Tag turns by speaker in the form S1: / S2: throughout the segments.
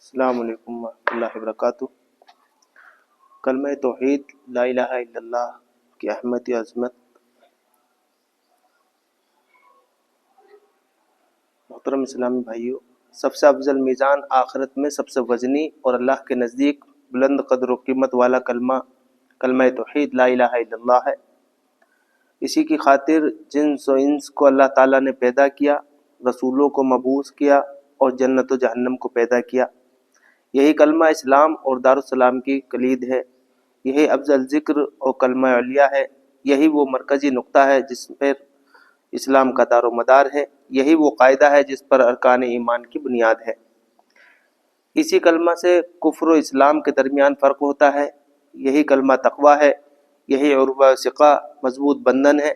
S1: السلام علیکم ورحمۃ اللہ وبرکاتہ۔ کلمہ توحید لا الہ الا اللہ کی اہمیت و عظمت۔ محترم اسلامی بھائیوں، سب سے افضل میزان آخرت میں سب سے وزنی اور اللہ کے نزدیک بلند قدر و قیمت والا کلمہ توحید لا الہ الا اللہ ہے۔ اسی کی خاطر جنس و انس کو اللہ تعالیٰ نے پیدا کیا، رسولوں کو مبعوث کیا اور جنت و جہنم کو پیدا کیا۔ یہی کلمہ اسلام اور دارالسلام کی کلید ہے، یہی افضل ذکر اور کلمہ علیہ ہے، یہی وہ مرکزی نقطہ ہے جس پر اسلام کا دار و مدار ہے، یہی وہ قاعدہ ہے جس پر ارکان ایمان کی بنیاد ہے۔ اسی کلمہ سے کفر و اسلام کے درمیان فرق ہوتا ہے، یہی کلمہ تقویٰ ہے، یہی عروہ ثقہ مضبوط بندھن ہے،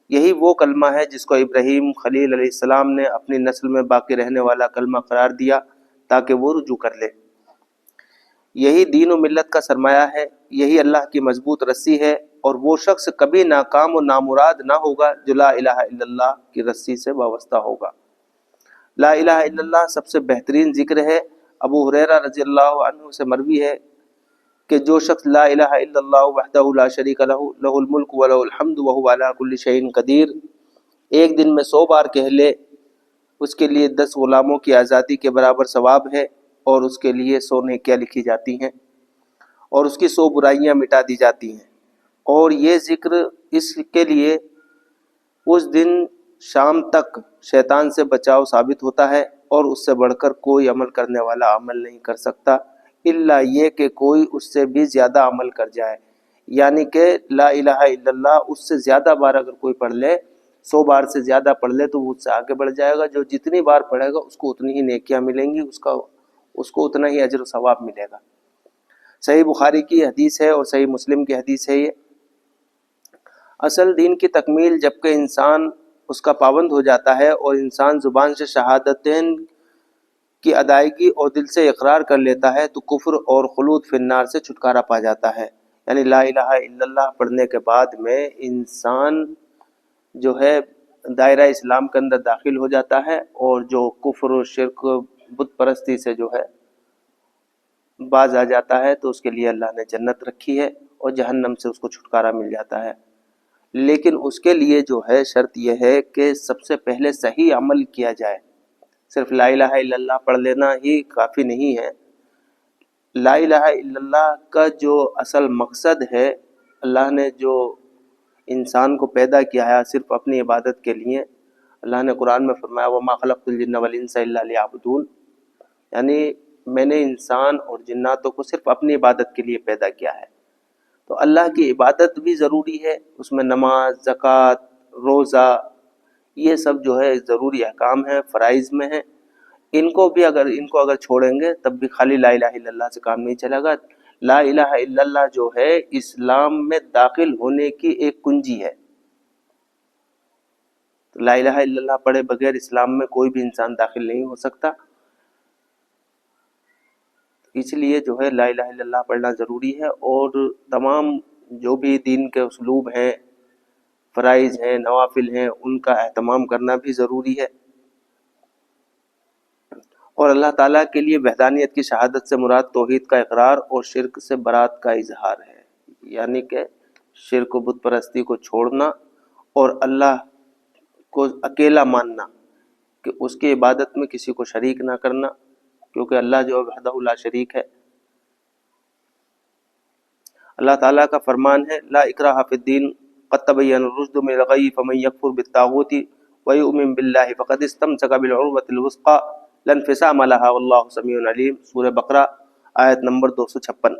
S1: یہی وہ کلمہ ہے جس کو ابراہیم خلیل علیہ السلام نے اپنی نسل میں باقی رہنے والا کلمہ قرار دیا تاکہ وہ رجوع کر لے۔ یہی دین و ملت کا سرمایہ ہے، یہی اللہ کی مضبوط رسی ہے، اور وہ شخص کبھی ناکام و نامراد نہ ہوگا جو لا الہ الا اللہ کی رسی سے وابستہ ہوگا۔ لا الہ الا اللہ سب سے بہترین ذکر ہے۔ ابو ہریرہ رضی اللہ عنہ سے مروی ہے کہ جو شخص لا الہ الا اللہ وحدہ لا شریک لہ لہ الملک و لہ الحمد وہو علی کل شیء قدیر ایک دن میں 100 بار کہہ لے، اس کے لیے 10 غلاموں کی آزادی کے برابر ثواب ہے، اور اس کے لیے 100 نیکیاں لکھی جاتی ہیں، اور اس کی 100 برائیاں مٹا دی جاتی ہیں۔ اور یہ ذکر اس کے لیے اس دن شام تک شیطان سے بچاؤ ثابت ہوتا ہے، اور اس سے بڑھ کر کوئی عمل کرنے والا عمل نہیں کر سکتا الا یہ کہ کوئی اس سے بھی زیادہ عمل کر جائے، یعنی کہ لا الہ الا اللہ اس سے زیادہ بار اگر کوئی پڑھ لے، 100 بار سے زیادہ پڑھ لے تو وہ اس سے آگے بڑھ جائے گا، جو جتنی بار پڑھے گا اس کو اتنی ہی نیکیاں ملیں گی، اس کو اتنا ہی اجر و ثواب ملے گا۔ صحیح بخاری کی حدیث ہے اور صحیح مسلم کی حدیث ہے۔ یہ اصل دین کی تکمیل جب کہ انسان اس کا پابند ہو جاتا ہے اور انسان زبان سے شہادتین کی ادائیگی اور دل سے اقرار کر لیتا ہے تو کفر اور خلود فی النار سے چھٹکارا پا جاتا ہے۔ یعنی لا الہ الا اللہ پڑھنے کے بعد میں انسان جو ہے دائرہ اسلام کے اندر داخل ہو جاتا ہے، اور جو کفر و شرک بت پرستی سے جو ہے باز آ جاتا ہے تو اس کے لیے اللہ نے جنت رکھی ہے، اور جہنم سے اس کو چھٹکارا مل جاتا ہے۔ لیکن اس کے لیے جو ہے شرط یہ ہے کہ سب سے پہلے صحیح عمل کیا جائے۔ صرف لا الہ الا اللہ پڑھ لینا ہی کافی نہیں ہے۔ لا الہ الا اللہ کا جو اصل مقصد ہے، اللہ نے جو انسان کو پیدا کیا ہے صرف اپنی عبادت کے لیے، اللہ نے قرآن میں فرمایا وَمَا خَلَقْتُ الْجِنَّ وَالْإِنسَ إِلَّا لِيَعْبُدُونَ، یعنی میں نے انسان اور جناتوں کو صرف اپنی عبادت کے لیے پیدا کیا ہے۔ تو اللہ کی عبادت بھی ضروری ہے، اس میں نماز، زکوٰۃ، روزہ، یہ سب جو ہے ضروری احکام ہیں، فرائض میں ہیں۔ ان کو اگر چھوڑیں گے تب بھی خالی لا الہ الا اللہ سے کام نہیں چلے گا۔ لا الہ الا اللہ جو ہے اسلام میں داخل ہونے کی ایک کنجی ہے۔ تو لا الہ الا اللہ پڑھے بغیر اسلام میں کوئی بھی انسان داخل نہیں ہو سکتا، اس لیے جو ہے لا الہ الا اللہ پڑھنا ضروری ہے، اور تمام جو بھی دین کے اسلوب ہیں، فرائض ہیں، نوافل ہیں، ان کا اہتمام کرنا بھی ضروری ہے۔ اور اللہ تعالیٰ کے لیے وحدانیت کی شہادت سے مراد توحید کا اقرار اور شرک سے برات کا اظہار ہے، یعنی کہ شرک و بت پرستی کو چھوڑنا اور اللہ کو اکیلا ماننا، کہ اس کی عبادت میں کسی کو شریک نہ کرنا، کیونکہ اللہ جو وحدہ لا شریک ہے۔ اللہ تعالیٰ کا فرمان ہے لا اکراہ فی الدین قد تبین الرشد من الغی فمن یکفر بالطاغوت ویؤمن باللہ فقد استمسک بالعروۃ الوثقی لا انفصام لہا واللہ سمیع علیم، سورہ بقرہ آیت نمبر 256۔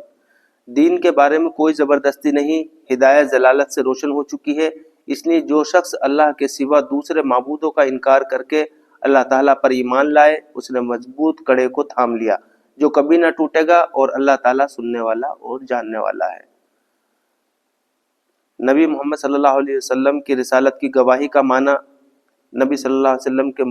S1: دین کے بارے میں کوئی زبردستی نہیں، ہدایت ضلالت سے روشن ہو چکی ہے، اس لیے جو شخص اللہ کے سوا دوسرے معبودوں کا انکار کر کے اللہ تعالیٰ پر ایمان لائے، اس نے مضبوط کڑے کو تھام لیا جو کبھی نہ ٹوٹے گا، اور اللہ تعالیٰ سننے والا اور جاننے والا ہے۔ نبی محمد صلی اللہ علیہ وسلم کی رسالت کی گواہی کا معنی نبی صلی اللہ علیہ وسلم کے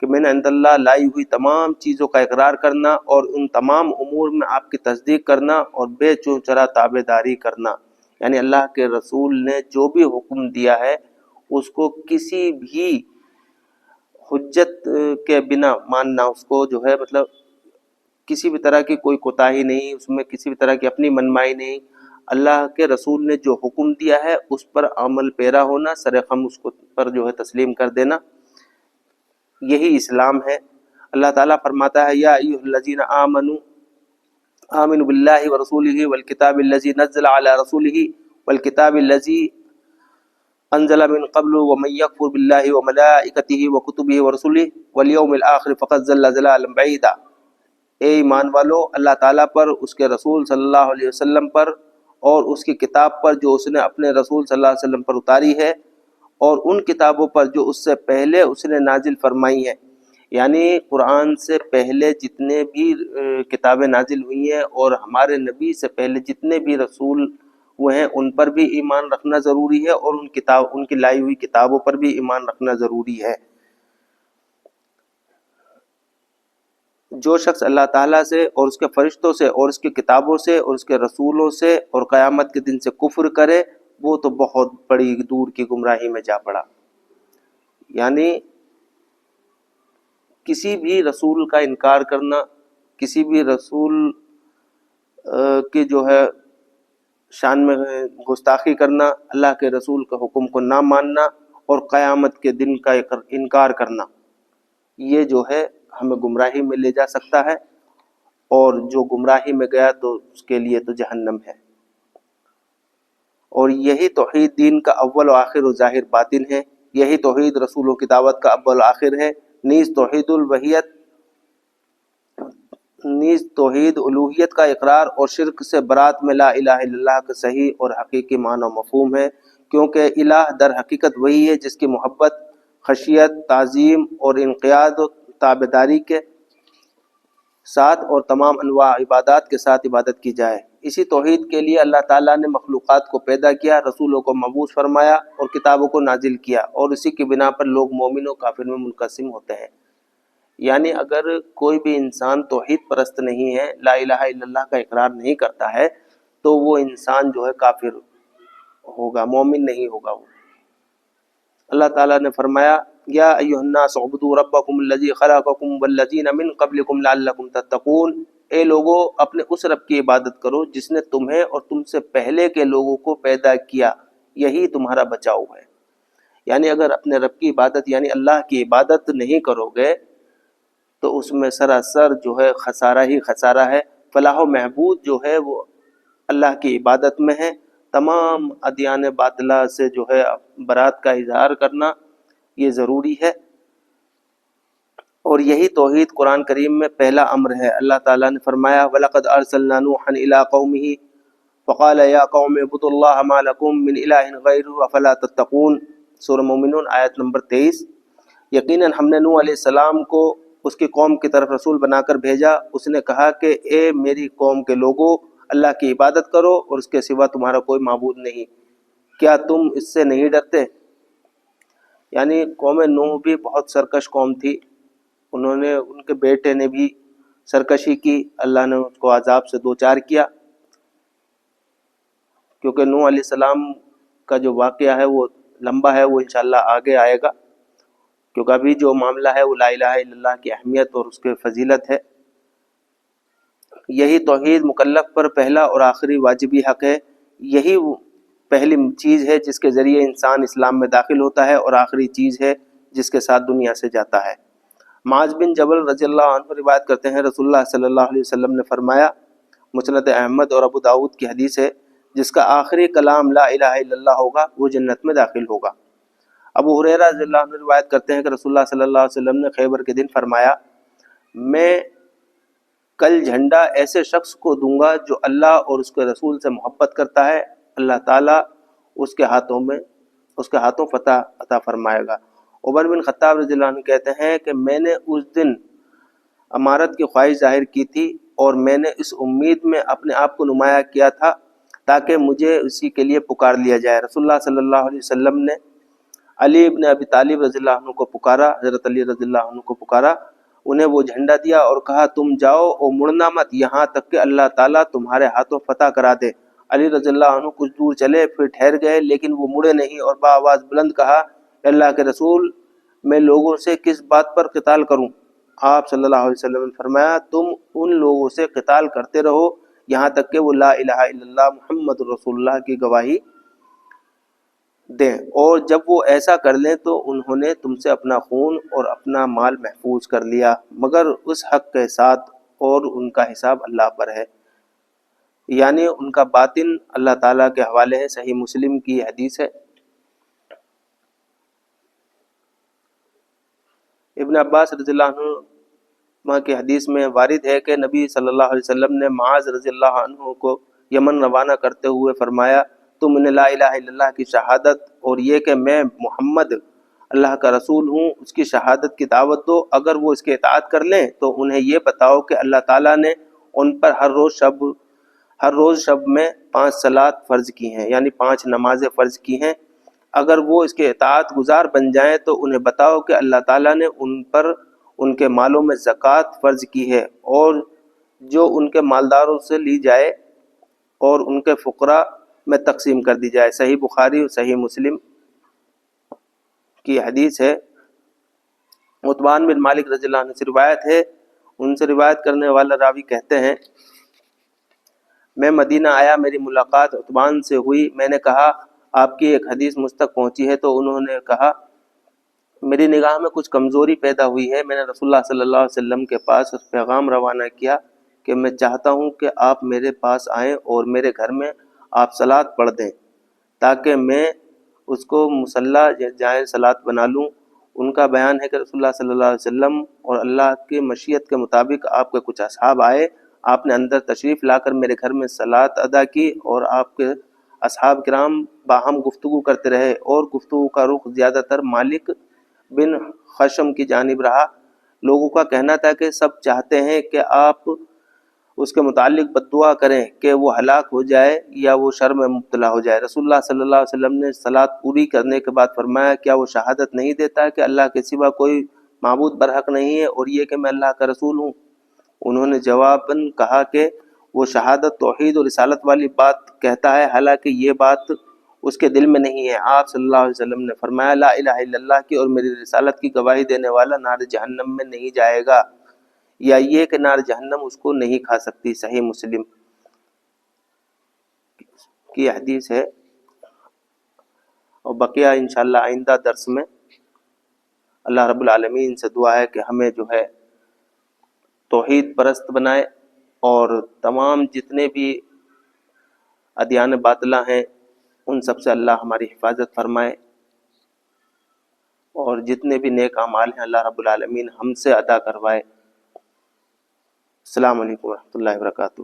S1: من عند اللہ لائی ہوئی تمام چیزوں کا اقرار کرنا، اور ان تمام امور میں آپ کی تصدیق کرنا اور بے چونچرا تابع داری کرنا، یعنی اللہ کے رسول نے جو بھی حکم دیا ہے اس کو کسی بھی حجت کے بنا ماننا، اس کو جو ہے کسی بھی طرح کی کوئی کوتاہی نہیں، اس میں کسی بھی طرح کی اپنی منمائی نہیں، اللہ کے رسول نے جو حکم دیا ہے اس پر عمل پیرا ہونا، سرخم اس کو پر جو ہے تسلیم کر دینا، یہی اسلام ہے۔ اللہ تعالیٰ فرماتا ہے یا ایھا الذین آمنوا باللہ ورسولہ والکتاب الذی نزل علی رسولہ والکتاب الذی انزل من قبل ومن یکفر باللہ وملائکتہ وکتبہ ورسلہ والیوم الآخر فقد ضل ضلالا بعیدا۔ اے ایمان والو، اللہ تعالیٰ پر، اس کے رسول صلی اللہ علیہ وسلم پر اور اس کی کتاب پر جو اس نے اپنے رسول صلی اللہ علیہ وسلم پر اتاری ہے، اور ان کتابوں پر جو اس سے پہلے اس نے نازل فرمائی ہیں، یعنی قرآن سے پہلے جتنے بھی کتابیں نازل ہوئی ہیں اور ہمارے نبی سے پہلے جتنے بھی رسول ہوئے ہیں ان پر بھی ایمان رکھنا ضروری ہے، اور ان کی لائی ہوئی کتابوں پر بھی ایمان رکھنا ضروری ہے۔ جو شخص اللہ تعالیٰ سے اور اس کے فرشتوں سے اور اس کی کتابوں سے اور اس کے رسولوں سے اور قیامت کے دن سے کفر کرے، وہ تو بہت بڑی دور کی گمراہی میں جا پڑا۔ یعنی کسی بھی رسول کا انکار کرنا، کسی بھی رسول کی جو ہے شان میں گستاخی کرنا، اللہ کے رسول کے حکم کو نہ ماننا اور قیامت کے دن کا انکار کرنا، یہ جو ہے ہمیں گمراہی میں لے جا سکتا ہے، اور جو گمراہی میں گیا تو اس کے لیے تو جہنم ہے۔ اور یہی توحید دین کا اول و آخر و ظاہر باطن ہے، یہی توحید رسولوں کی دعوت کا اول و آخر ہے، نیز توحید الوحیت، نیز توحید الوہیت کا اقرار اور شرک سے برات میں لا الہ الا اللہ کا صحیح اور حقیقی معنی و مفہوم ہے، کیونکہ الہ در حقیقت وہی ہے جس کی محبت، خشیت، تعظیم اور انقیاد و تابعداری کے ساتھ اور تمام انواع عبادات کے ساتھ عبادت کی جائے۔ اسی توحید کے لیے اللہ تعالیٰ نے مخلوقات کو پیدا کیا، رسولوں کو مبعوث فرمایا اور کتابوں کو نازل کیا، اور اسی کی بنا پر لوگ مومن و کافر میں منقسم ہوتے ہیں۔ یعنی اگر کوئی بھی انسان توحید پرست نہیں ہے، لا الہ الا اللہ کا اقرار نہیں کرتا ہے، تو وہ انسان جو ہے کافر ہوگا، مومن نہیں ہوگا وہ۔ اللہ تعالیٰ نے فرمایا یا ایھا الناس اعبدوا ربکم الذی خلقکم والذین من قبلکم لعلکم تتقون، اے لوگو اپنے اس رب کی عبادت کرو جس نے تمہیں اور تم سے پہلے کے لوگوں کو پیدا کیا، یہی تمہارا بچاؤ ہے۔ یعنی اگر اپنے رب کی عبادت یعنی اللہ کی عبادت نہیں کرو گے تو اس میں سراسر جو ہے خسارہ ہی خسارہ ہے۔ فلاح و محبود جو ہے وہ اللہ کی عبادت میں ہے۔ تمام ادیان باطلہ سے جو ہے برات کا اظہار کرنا یہ ضروری ہے، اور یہی توحید قرآن کریم میں پہلا امر ہے۔ اللہ تعالیٰ نے فرمایا وَلَقَدْ أَرْسَلْنَا نُوحًا إِلَىٰ قَوْمِهِ فَقَالَ يَا قَوْمِ اعْبُدُوا اللَّهَ مَا لَكُم مِّنْ إِلَٰهٍ غَيْرُهُ أَفَلَا تَتَّقُونَ، سورہ مومنون آیت نمبر 23۔ یقیناً ہم نے نوح علیہ السلام کو اس کی قوم کی طرف رسول بنا کر بھیجا، اس نے کہا کہ اے میری قوم کے لوگوں، اللہ کی عبادت کرو اور اس کے سوا تمہارا کوئی معبود نہیں، کیا تم اس سے نہیں ڈرتے؟ یعنی قوم نوح بھی بہت سرکش قوم تھی، ان کے بیٹے نے بھی سرکشی کی، اللہ نے اس کو عذاب سے دوچار کیا، کیونکہ نوح علیہ السلام کا جو واقعہ ہے وہ لمبا ہے، وہ انشاءاللہ آگے آئے گا، کیونکہ ابھی جو معاملہ ہے وہ لا الہ الا اللہ کی اہمیت اور اس کے فضیلت ہے۔ یہی توحید مکلف پر پہلا اور آخری واجبی حق ہے، یہی پہلی چیز ہے جس کے ذریعے انسان اسلام میں داخل ہوتا ہے، اور آخری چیز ہے جس کے ساتھ دنیا سے جاتا ہے۔ معاذ بن جبل رضی اللہ عنہ روایت کرتے ہیں رسول اللہ صلی اللہ علیہ وسلم نے فرمایا، مسند احمد اور ابو داؤد کی حدیث ہے، جس کا آخری کلام لا الہ الا اللہ ہوگا وہ جنت میں داخل ہوگا۔ ابو ہریرہ رضی اللہ عنہ روایت کرتے ہیں کہ رسول اللہ صلی اللہ علیہ وسلم نے خیبر کے دن فرمایا، میں کل جھنڈا ایسے شخص کو دوں گا جو اللہ اور اس کے رسول سے محبت کرتا ہے، اللہ تعالیٰ اس کے ہاتھوں فتح عطا فرمائے گا۔ عمر بن خطاب رضی اللہ عنہ کہتے ہیں کہ میں نے اس دن امارت کی خواہش ظاہر کی تھی، اور میں نے اس امید میں اپنے آپ کو نمایاں کیا تھا تاکہ مجھے اسی کے لیے پکار لیا جائے۔ رسول اللہ صلی اللہ علیہ وسلم نے علی ابن ابی طالب رضی اللہ عنہ کو پکارا، حضرت علی رضی اللہ عنہ کو پکارا، انہیں وہ جھنڈا دیا اور کہا تم جاؤ اور مڑنا مت یہاں تک کہ اللہ تعالیٰ تمہارے ہاتھوں فتح کرا دے۔ علی رضی اللہ عنہ کچھ دور چلے، پھر ٹھہر گئے، لیکن وہ مڑے نہیں، اور بآواز بلند کہا، اللہ کے رسول، میں لوگوں سے کس بات پر قتال کروں؟ آپ صلی اللہ علیہ وسلم نے فرمایا تم ان لوگوں سے قتال کرتے رہو یہاں تک کہ وہ لا الہ الا اللہ محمد رسول اللہ کی گواہی دیں، اور جب وہ ایسا کر لیں تو انہوں نے تم سے اپنا خون اور اپنا مال محفوظ کر لیا مگر اس حق کے ساتھ، اور ان کا حساب اللہ پر ہے، یعنی ان کا باطن اللہ تعالیٰ کے حوالے ہے۔ صحیح مسلم کی حدیث ہے۔ ابن عباس رضی اللہ عنہ کی حدیث میں وارد ہے کہ نبی صلی اللہ علیہ وسلم نے معاذ رضی اللہ عنہ کو یمن روانہ کرتے ہوئے فرمایا تم نے لا الہ الا اللہ کی شہادت اور یہ کہ میں محمد اللہ کا رسول ہوں اس کی شہادت کی دعوت دو، اگر وہ اس کے اطاعت کر لیں تو انہیں یہ بتاؤ کہ اللہ تعالیٰ نے ان پر ہر روز شب میں 5 صلات فرض کی ہیں، یعنی 5 نمازیں فرض کی ہیں، اگر وہ اس کے اطاعت گزار بن جائیں تو انہیں بتاؤ کہ اللہ تعالیٰ نے ان پر ان کے مالوں میں زکوٰۃ فرض کی ہے، اور جو ان کے مالداروں سے لی جائے اور ان کے فقراء میں تقسیم کر دی جائے۔ صحیح بخاری اور صحیح مسلم کی حدیث ہے۔ عتبان بن مالک رضی اللہ عنہ سے روایت ہے، ان سے روایت کرنے والا راوی کہتے ہیں میں مدینہ آیا، میری ملاقات عتبان سے ہوئی، میں نے کہا آپ کی ایک حدیث مجھ تک پہنچی ہے، تو انہوں نے کہا میری نگاہ میں کچھ کمزوری پیدا ہوئی ہے، میں نے رسول اللہ صلی اللہ علیہ وسلم کے پاس پیغام روانہ کیا کہ میں چاہتا ہوں کہ آپ میرے پاس آئیں اور میرے گھر میں آپ صلات پڑھ دیں تاکہ میں اس کو مصلی جائے صلات بنا لوں۔ ان کا بیان ہے کہ رسول اللہ صلی اللہ علیہ وسلم اور اللہ کی مشیت کے مطابق آپ کے کچھ اصحاب آئے، آپ نے اندر تشریف لا کر میرے گھر میں صلات ادا کی اور آپ کے اصحاب کرام باہم گفتگو کرتے رہے، اور گفتگو کا رخ زیادہ تر مالک بن خشم کی جانب رہا۔ لوگوں کا کہنا تھا کہ سب چاہتے ہیں کہ آپ اس کے متعلق بد دعا کریں کہ وہ ہلاک ہو جائے یا وہ شر میں مبتلا ہو جائے۔ رسول اللہ صلی اللہ علیہ وسلم نے صلات پوری کرنے کے بعد فرمایا کیا وہ شہادت نہیں دیتا کہ اللہ کے سوا کوئی معبود برحق نہیں ہے اور یہ کہ میں اللہ کا رسول ہوں؟ انہوں نے جواباً کہا کہ وہ شہادت توحید اور رسالت والی بات کہتا ہے، حالانکہ یہ بات اس کے دل میں نہیں ہے۔ آپ صلی اللہ علیہ وسلم نے فرمایا لا الہ الا اللہ کی اور میری رسالت کی گواہی دینے والا نار جہنم میں نہیں جائے گا، یا یہ کہ نار جہنم اس کو نہیں کھا سکتی۔ صحیح مسلم کی حدیث ہے۔ اور بقیہ انشاءاللہ آئندہ درس میں اللہ رب العالمین سے دعا ہے کہ ہمیں جو ہے توحید پرست بنائے، اور تمام جتنے بھی ادیان باطلہ ہیں ان سب سے اللہ ہماری حفاظت فرمائے، اور جتنے بھی نیک اعمال ہیں اللہ رب العالمین ہم سے ادا کروائے۔ السلام علیکم ورحمۃ اللہ وبرکاتہ۔